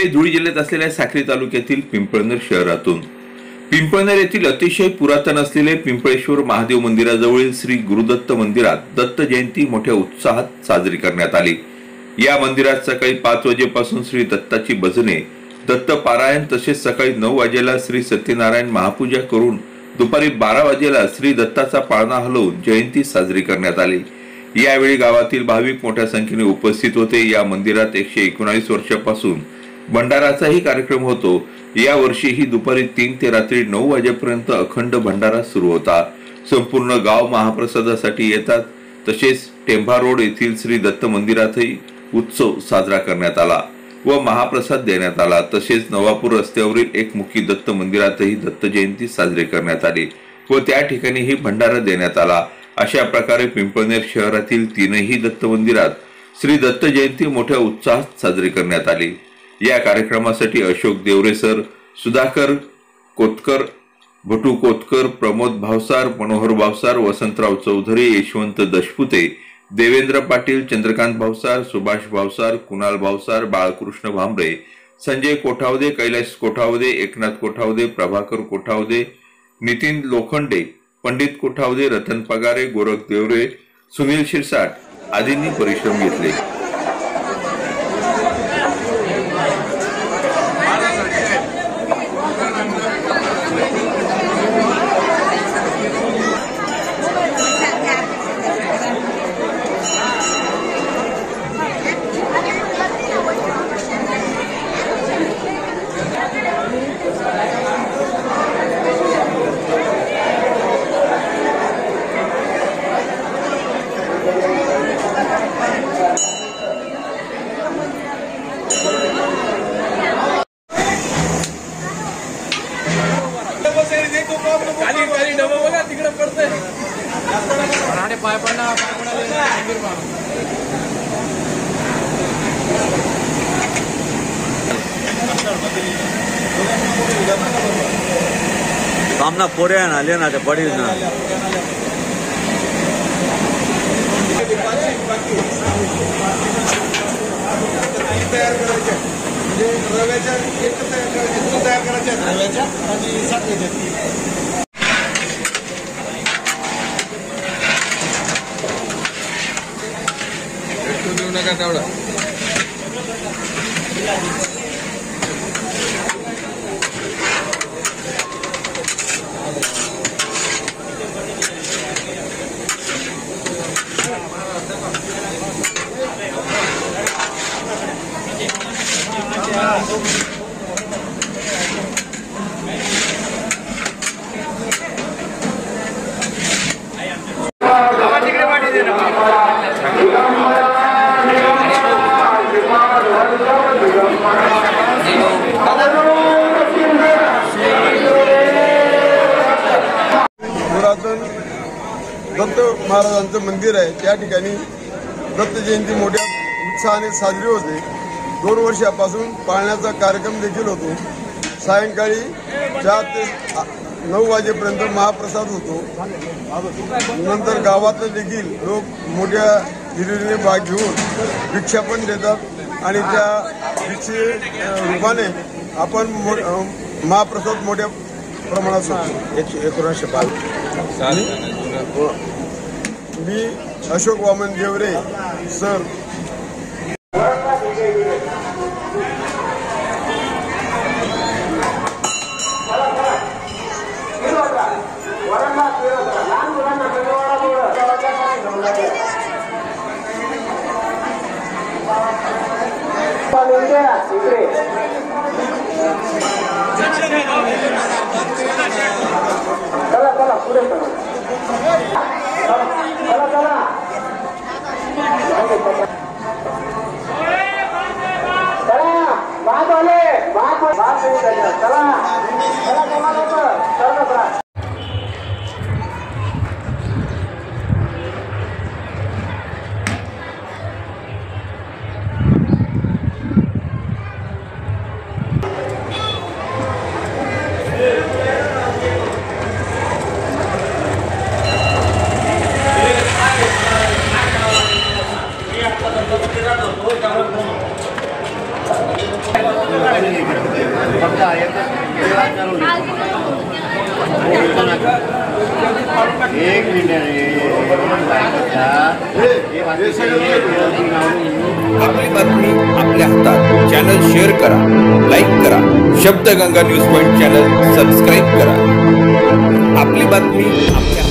हे धुळे जिल्ह्यात असलेल्या साक्री तालुक्यातील पिंपळनेर शहरातून पिंपळनेर येथील अतिशय पुरातन असलेले पिंपळेश्वर महादेव मंदिराजवळील श्री गुरुदत्त मंदिरात दत्त जयंती मोठ्या उत्साहात साजरी करण्यात आली। या मंदिरात सकाळी 5 वाजेपासून श्री दत्ताची भजने, दत्त पारायण तसेच सकाळी 9 वाजेला श्री सत्यनारायण महापूजा करून दुपारी 12 वाजेला श्री दत्ताचा पाळणा हलवून जयंती साजरी करण्यात आली। यावेळी गावातील भाविक मोठ्या संख्येने उपस्थित होते। या मंदिरात 119 वर्षापासून भंडाराचाही कार्यक्रम होतो। या वर्षीही दुपारी 3 ते रात्री 9 वाजेपर्यंत अखंड भंडारा सुरू होता। संपूर्ण गाव महाप्रसादासाठी येतात। तसेच टेंभा रोड येथील श्री दत्त मंदिरातही उत्सव साजरा करण्यात आला व महाप्रसाद देण्यात आला। तसेच नवापूर रस्त्यावरील एकमुखी दत्त मंदिरातही दत्त जयंती साजरी करण्यात आली व त्या ठिकाणीही भंडारा देण्यात आला। अशा प्रकारे पिंपळनेर शहरातील 3ही दत्त मंदिरात श्री दत्त जयंती मोठ्या उत्साहात साजरी करण्यात आली। या कार्यक्रमासाठी अशोक देवरे सर, सुधाकर कोतकर, भटू कोतकर, प्रमोद भावसार, मनोहर भावसार, वसंतराव चौधरी, यशवंत दशपुते, देवेंद्र पाटील, चंद्रकांत भावसार, सुभाष भावसार, कुणाल भावसार, बाळकृष्ण भांबरे, संजय कोठावदे, कैलास कोठावदे, एकनाथ कोठावदे, प्रभाकर कोठावदे, नितीन लोखंडे, पंडित कोठावदे, रतन पगारे, गोरख देवरे, सुनील शिरसाट आदींनी परिश्रम घेतले। सामना पोरे ना लेना ते बड़ी ना तयार करायचे म्हणजे रव्याच्या एक तयार करायचे रव्याच्या आणि साखरेच्या देऊ नका तेवढा दत्त महाराजांचं मंदिर आहे। त्या ठिकाणी दत्त जयंती मोठ्या उत्साहाने साजरी होते। 2 वर्षापासून पाळण्याचा कार्यक्रम देखील होतो। सायंकाळी 4 ते 9 वाजेपर्यंत महाप्रसाद होतो। नंतर गावातले देखील लोक मोठ्या हिरिरीने भाग घेऊन भिक्षा पण देतात आणि त्या भिक्षे रूपाने आपण महाप्रसाद मोठ्या प्रमाणात होतो। 1905 मी अशोक वामन देवरे सर एक आपली बातमी आपल्या हातात. चॅनल शेअर करा, लाईक करा. Shabdganga news point channel subscribe करा. आपली बातमी आपल्या